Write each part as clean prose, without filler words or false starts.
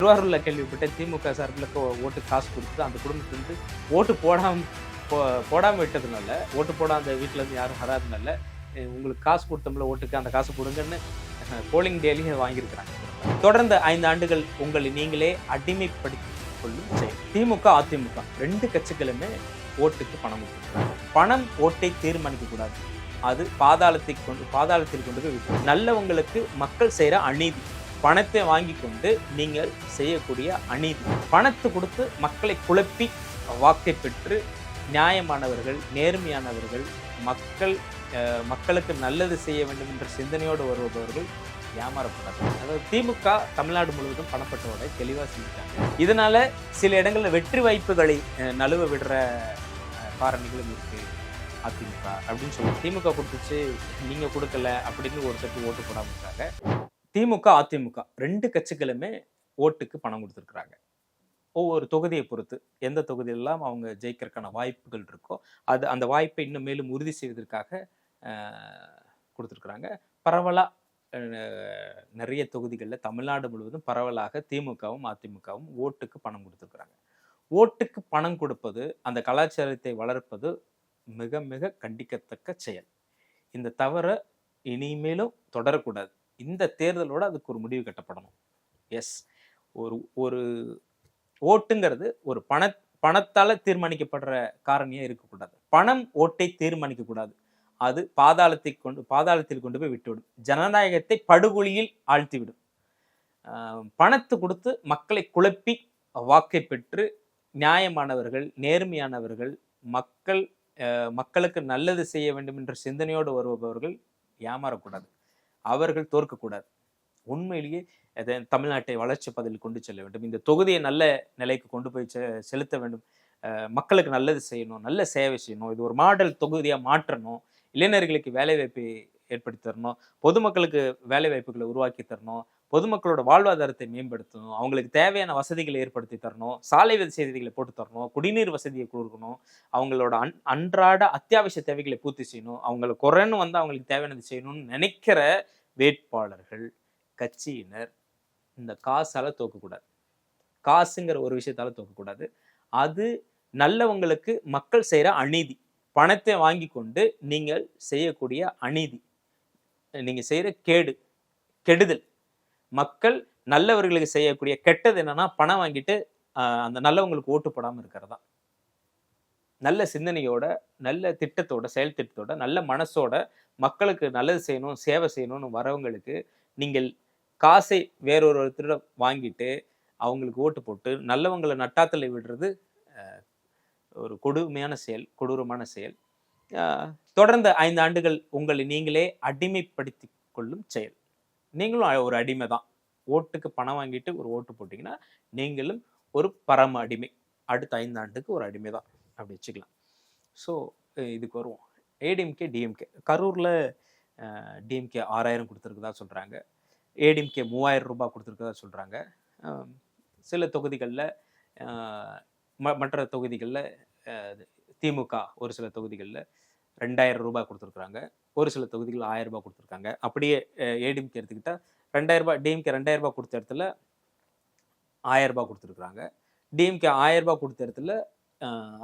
திருவாரூர்ல கேள்விப்பட்டேன். திமுக சார்பில் ஓட்டு காசு கொடுத்து அந்த குடும்பத்திலிருந்து ஓட்டு போடாம விட்டதுனால, ஓட்டு போடாத வீட்டுல இருந்து யாரும் வராதனால, உங்களுக்கு காசு கொடுத்தோம்ல ஓட்டுக்கு அந்த காசு கொடுங்கன்னு போலிங் டேலயே வாங்கியிருக்கிறாங்க. தொடர்ந்து 5 ஆண்டுகள் உங்களை நீங்களே அடிமைப்படுத்திக் கொள்ளும் செயல். திமுக, அதிமுக 2 கட்சிகளுமே ஓட்டுக்கு பணம் கொடுத்துருக்காங்க. பணம் ஓட்டை தீர்மானிக்க கூடாது. அது பாதாளத்தில் கொண்டு போய் விட்டு நல்லவங்களுக்கு மக்கள் செய்யற அநீதி. பணத்தை வாங்கி கொண்டு நீங்கள் செய்யக்கூடிய அநீதி. பணத்தை கொடுத்து மக்களை குழப்பி வாக்கை பெற்று நியாயமானவர்கள், நேர்மையானவர்கள், மக்களுக்கு நல்லது செய்ய வேண்டும் என்ற சிந்தனையோடு வருபவர்கள் ஏமாறப்படாது. அதாவது திமுக தமிழ்நாடு முழுவதும் பணப்பட்டோட தெளிவாக செஞ்சுட்டாங்க. இதனால சில இடங்களில் வெற்றி வாய்ப்புகளை நழுவ விடுற காரணிகளும் இருக்கு. அதிமுக அப்படின்னு சொல்லி திமுக கொடுத்துச்சு, நீங்க கொடுக்கல அப்படின்னு ஒரு சட்டு ஓட்டு போடாம இருக்காங்க. திமுக, அதிமுக 2 கட்சிகளுமே ஓட்டுக்கு பணம் கொடுத்துருக்குறாங்க. ஒவ்வொரு தொகுதியை பொறுத்து எந்த தொகுதியெல்லாம் அவங்க ஜெயிக்கிறதுக்கான வாய்ப்புகள் இருக்கோ அந்த வாய்ப்பை இன்னும் மேலும் உறுதி செய்வதற்காக கொடுத்துருக்குறாங்க. பரவலாக நிறைய தொகுதிகளில் தமிழ்நாடு முழுவதும் பரவலாக திமுகவும் அதிமுகவும் ஓட்டுக்கு பணம் கொடுத்துருக்குறாங்க. ஓட்டுக்கு பணம் கொடுப்பது, அந்த கலாச்சாரத்தை வளர்ப்பது மிக மிக கண்டிக்கத்தக்க செயல். இந்த தவறை இனிமேலும் தொடரக்கூடாது. இந்த தேர்தலோட அதுக்கு ஒரு முடிவு கட்டப்படணும். எஸ், ஒரு ஓட்டுங்கிறது ஒரு பணத்தால தீர்மானிக்கப்படுற காரணியா இருக்கக்கூடாது. பணம் ஓட்டை தீர்மானிக்க கூடாது. அது பாதாளத்தில் கொண்டு போய் விட்டுவிடும். ஜனநாயகத்தை படுகொலியில் ஆழ்த்திவிடும். பணத்தை கொடுத்து மக்களை குழப்பி வாக்கை பெற்று நியாயமானவர்கள், நேர்மையானவர்கள், மக்களுக்கு நல்லது செய்ய வேண்டும் என்ற சிந்தனையோடு வருபவர்கள் ஏமாறக்கூடாது. அவர்கள் தோற்கக்கூடாது. உண்மையிலேயே தமிழ்நாட்டை வளர்ச்சி பதில் கொண்டு செல்ல வேண்டும். இந்த தொகுதியை நல்ல நிலைக்கு கொண்டு போய் செலுத்த வேண்டும். மக்களுக்கு நல்லது செய்யணும், நல்ல சேவை செய்யணும். இது ஒரு மாடல் தொகுதியா மாற்றணும். இளைஞர்களுக்கு வேலை வாய்ப்பை ஏற்படுத்தி தரணும். பொதுமக்களுக்கு வேலை வாய்ப்புகளை உருவாக்கி தரணும். பொதுமக்களோட வாழ்வாதாரத்தை மேம்படுத்தணும். அவங்களுக்கு தேவையான வசதிகளை ஏற்படுத்தி தரணும். சாலை வசதிகளை போட்டு தரணும். குடிநீர் வசதியை கொடுக்கணும். அவங்களோட அன்றாட அத்தியாவசிய தேவைகளை பூர்த்தி செய்யணும். அவங்களுக்கு குறைன்னு வந்து அவங்களுக்கு தேவையானது செய்யணும்னு நினைக்கிற வேட்பாளர்கள், கட்சியினர் இந்த காசால தோக்கக்கூடாது. காசுங்கிற ஒரு விஷயத்தால தோக்கக்கூடாது. அது நல்லவங்களுக்கு மக்கள் செய்யற அநீதி. பணத்தை வாங்கி கொண்டு நீங்கள் செய்யக்கூடிய அநீதி, நீங்க செய்யற கெடுதல். மக்கள் நல்லவர்களுக்கு செய்யக்கூடிய கெட்டது என்னன்னா, பணம் வாங்கிட்டு அந்த நல்லவங்களுக்கு ஓட்டு போடாம இருக்கிறதா. நல்ல சிந்தனையோட, நல்ல திட்டத்தோட, செயல் திட்டத்தோட, நல்ல மனசோட மக்களுக்கு நல்லது செய்யணும், சேவை செய்யணும்னு வரவங்களுக்கு நீங்கள் காசை வேறொருத்தர வாங்கிட்டு அவங்களுக்கு ஓட்டு போட்டு நல்லவங்களை நட்டாத்தலை விடுறது ஒரு கொடூரமான செயல். தொடர்ந்து 5 ஆண்டுகள் உங்களை நீங்களே அடிமைப்படுத்தி கொள்ளும் செயல். நீங்களும் ஒரு அடிமை தான். ஓட்டுக்கு பணம் வாங்கிட்டு ஒரு ஓட்டு போட்டிங்கன்னா நீங்களும் ஒரு பரம அடிமை. அடுத்த 5 ஆண்டுக்கு ஒரு அடிமை தான், அப்படி வச்சுக்கலாம். ஸோ இதுக்கு வருவோம். ஏடிஎம்கே, டிஎம்கே. கரூரில் டிஎம்கே 6000 கொடுத்துருக்குதா சொல்கிறாங்க. ஏடிஎம்கே 3000 ரூபாய் கொடுத்துருக்கதா சொல்கிறாங்க. சில தொகுதிகளில், மற்ற தொகுதிகளில் திமுக ஒரு சில தொகுதிகளில் 2000 ரூபாய் கொடுத்துருக்குறாங்க. ஒரு சில தொகுதிகளில் 1000 ரூபாய் கொடுத்துருக்காங்க. அப்படியே ஏடிஎம்கே எடுத்துக்கிட்டால் 2000 ரூபாய், டிஎம்கே 2000 ரூபாய் கொடுத்த இடத்துல 1000 ரூபாய் கொடுத்துருக்குறாங்க. டிஎம்கே 1000 ரூபாய் கொடுத்த இடத்துல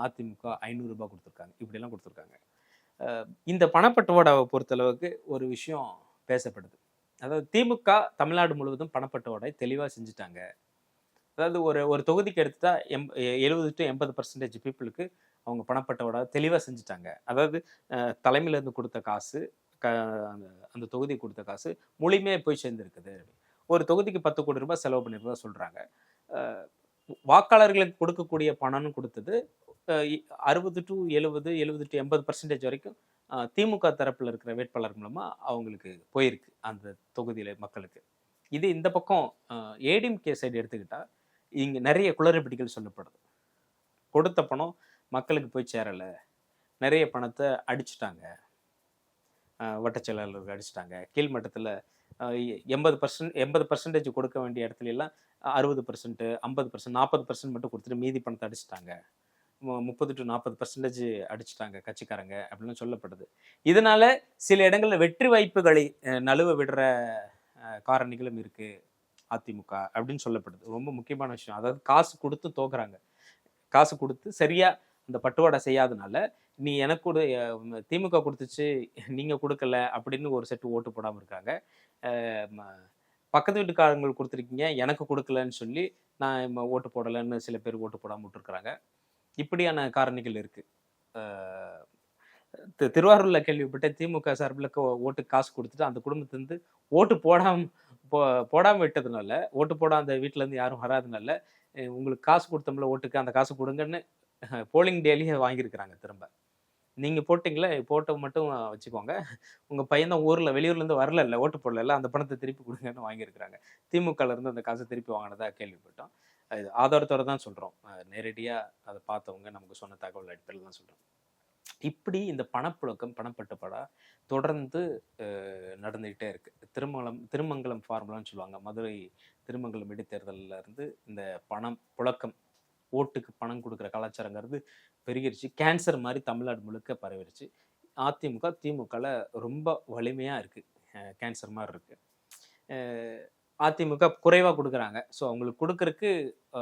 அதிமுக 500 ரூபாய் கொடுத்துருக்காங்க. இப்படிலாம் கொடுத்துருக்காங்க. இந்த பணப்பட்டுவாடாவை பொறுத்தளவுக்கு ஒரு விஷயம் பேசப்படுது. அதாவது திமுக தமிழ்நாடு முழுவதும் பணப்பட்டுவாடை தெளிவாக செஞ்சுட்டாங்க. அதாவது ஒரு தொகுதிக்கு எடுத்துட்டா 70 to 80% பீப்புளுக்கு அவங்க பணப்பட்டோட தெளிவாக செஞ்சுட்டாங்க. அதாவது தலைமையிலேருந்து கொடுத்த காசு, அந்த தொகுதி கொடுத்த காசு முழுமையாக போய் சேர்ந்துருக்குது. ஒரு தொகுதிக்கு 10 கோடி ரூபாய் செலவு பண்ணிருந்தா சொல்கிறாங்க. வாக்காளர்களுக்கு கொடுக்கக்கூடிய பணம்னு கொடுத்தது 60 to 70, 70 to 80% வரைக்கும் திமுக தரப்பில் இருக்கிற வேட்பாளர் மூலமாக அவங்களுக்கு போயிருக்கு அந்த தொகுதியில் மக்களுக்கு. இது இந்த பக்கம் ஏடிஎம்கே சைடு எடுத்துக்கிட்டா இங்கே நிறைய குளறுபடிகள் சொல்லப்படுது. கொடுத்த பணம் மக்களுக்கு போய் சேரலை, நிறைய பணத்தை அடிச்சுட்டாங்க, வட்டச்செயலாளர்கள் அடிச்சுட்டாங்க. கீழ்மட்டத்தில் 80% கொடுக்க வேண்டிய இடத்துல எல்லாம் 60%, 50%, 40% மட்டும் கொடுத்துட்டு மீதி பணத்தை அடிச்சுட்டாங்க. 30 to 40% அடிச்சுட்டாங்க கட்சிக்காரங்க அப்படின்னு சொல்லப்படுது. இதனால சில இடங்களில் வெற்றி வாய்ப்புகளை நழுவ விடுற காரணிகளும் இருக்கு. அதிமுக அப்படின்னு சொல்லப்படுது. ரொம்ப முக்கியமான விஷயம். அதாவது காசு கொடுத்து தோக்குறாங்க. காசு கொடுத்து சரியா அந்த பட்டுவாடை செய்யாதனால, நீ எனக்கு கொடு, திமுக கொடுத்துச்சு, நீங்க கொடுக்கல அப்படின்னு ஒரு செட் ஓட்டு போடாம இருக்காங்க. ம பக்கத்து வீட்டுக்காரங்களுக்கு குடுத்துருக்கீங்க, எனக்கு குடுக்கலன்னு சொல்லி, நான் ஓட்டு போடலன்னு சில பேர் ஓட்டு போடாம விட்டுருக்காங்க. இப்படியான காரணிகள் இருக்கு. அ திருவாரூர்ல கேள்விப்பட்டேன். திமுக சார்புல ஓட்டுக்கு காசு குடுத்துட்டு, அந்த குடும்பத்திலருந்து ஓட்டு போ போடாம விட்டதுனால, ஓட்டு போட அந்த வீட்லருந்து யாரும் வராதனால, உங்களுக்கு காசு குடுத்தோம்ல ஓட்டுக்கு, அந்த காசு குடுங்கன்னு போலிங் டேலயே வாங்கியிருக்கிறாங்க திரும்ப. நீங்க போட்டீங்கல்ல, போட்டது மட்டும் வச்சுக்கோங்க. உங்க பையன் தான் வெளியூர்லேருந்து வரலல்ல, ஓட்டு போடலல்ல, அந்த பணத்த திருப்பி குடுங்கன்னு வாங்கியிருக்கிறாங்க. திமுகலேருந்து அந்த காச திருப்பி வாங்குனதா கேள்விப்பட்டோம். இது ஆதாரத்தோட தான் சொல்றோம். நேரடியா அத பார்த்தவங்க நமக்கு சொன்ன தகவல் அடிப்படையில தான் சொல்றோம். இப்படி இந்த பணப்புழக்கம், பணப்பட்டுப்பாடா தொடர்ந்து நடந்துகிட்டே இருக்கு. திருமங்கலம் ஃபார்முலான்னு சொல்லுவாங்க. மதுரை திருமங்கலம் இடைத்தேர்தல்ல இருந்து இந்த பணம் புழக்கம், ஓட்டுக்கு பணம் குடுக்குற கலாச்சாரங்கிறது பெருகிருச்சு. கேன்சர் மாரி தமிழ்நாடு முழுக்க பரவிருச்சு. அதிமுக, திமுகல ரொம்ப வலிமையா இருக்கு. கேன்சர் மாரி இருக்கு. அ அதிமுக குறைவா குடுக்குறாங்க. ஸோ அவங்களுக்கு குடுக்கறக்கு அ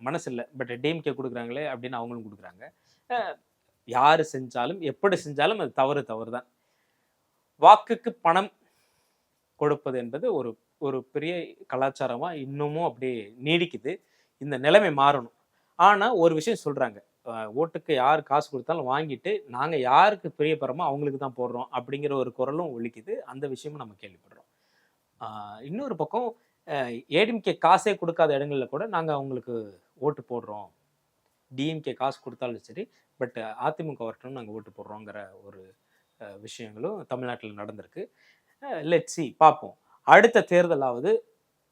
மனசு இல்ல. பட் டிஎம்கே குடுக்குறாங்களே அப்படின்னு அவங்களும் குடுக்குறாங்க. அ யாரு செஞ்சாலும், எப்படி செஞ்சாலும் அது தவறு தான். வாக்குக்கு பணம் கொடுப்பது என்பது ஒரு ஒரு பெரிய கலாச்சாரமா இன்னமும் அப்படியே நீடிக்குது. இந்த நிலைமை மாறணும். ஆனா ஒரு விஷயம் சொல்றாங்க. ஓட்டுக்கு யார் காசு குடுத்தாலும் வாங்கிட்டு, நாங்க யாருக்கு பிரியப்படுறோமோ அவங்களுக்கு தான் போடுறோம் அப்படிங்கிற ஒரு குரலும் ஒலிக்குது. அந்த விஷயமும் நம்ம கேள்விப்படுறோம். ஆ இன்னொரு பக்கம் அ ஏடிஎம்கே காசே குடுக்காத இடங்கள்ல கூட நாங்க அவங்களுக்கு ஓட்டு போடுறோம். டிஎம்கே காசு குடுத்தாலும் சரி, பட் அதிமுக வரட்டும்னு நாங்க ஓட்டு போடுறோங்கிற ஒரு விஷயங்களும் தமிழ்நாட்டில நடந்திருக்கு. லெட்ஸ் சி பார்ப்போம். அடுத்த தேர்தலாவது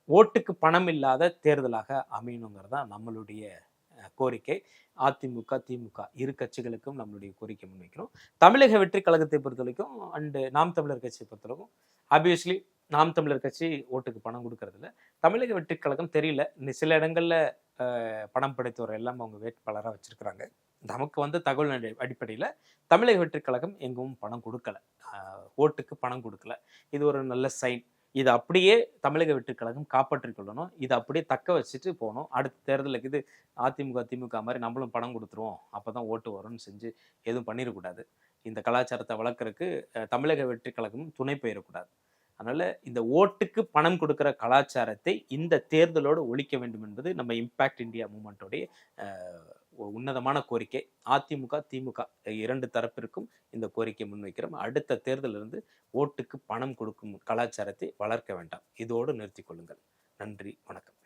ஓட்டுக்கு பணம் இல்லாத தேர்தலாக அமையணுங்கிறது தான் நம்மளுடைய கோரிக்கை. அதிமுக, திமுக இரு கட்சிகளுக்கும் நம்மளுடைய கோரிக்கை முன்வைக்கிறோம். தமிழக வெற்றி கழகத்தை பொறுத்தவரைக்கும் நாம் தமிழர் கட்சியை பொறுத்தவரைக்கும் ஆப்வியஸ்லி நாம் தமிழர் கட்சி ஓட்டுக்கு பணம் கொடுக்கறதில்ல. தமிழக வெற்றி கழகம் தெரியல. சில இடங்கள்ல பணம் படைத்தவர் எல்லாம் அவங்க வேட்பாளராக வச்சிருக்கிறாங்க. நமக்கு வந்து தகவல் அடிப்படையில் தமிழக வெற்றி கழகம் எங்கும் பணம் கொடுக்கல. ஓட்டுக்கு பணம் கொடுக்கல. இது ஒரு நல்ல சைன். இது அப்படியே தமிழக வெற்றி கழகம் காப்பாற்றிக் கொள்ளணும். இதை அப்படியே தக்க வச்சுட்டு போகணும். அடுத்த தேர்தலுக்கு இது அதிமுக, திமுக மாதிரி நம்மளும் பணம் கொடுத்துருவோம், அப்பதான் ஓட்டு வரும்னு செஞ்சு எதுவும் பண்ணிடக்கூடாது. இந்த கலாச்சாரத்தை வளர்க்கறதுக்கு தமிழக வெற்றி கழகமும் துணை போயிடக்கூடாது. அதனால இந்த ஓட்டுக்கு பணம் கொடுக்கிற கலாச்சாரத்தை இந்த தேர்தலோடு ஒழிக்க வேண்டும் என்பது நம்ம இம்பாக்ட் இந்தியா மூவ்மெண்ட்டோடைய உன்னதமான கோரிக்கை. அதிமுக, திமுக இரண்டு தரப்பிற்கும் இந்த கோரிக்கை முன்வைக்கிறோம். அடுத்த தேர்தலிருந்து ஓட்டுக்கு பணம் கொடுக்கும் கலாச்சாரத்தை வளர்க்க வேண்டாம். இதோடு நிறுத்திக் கொள்ளுங்கள். நன்றி, வணக்கம்.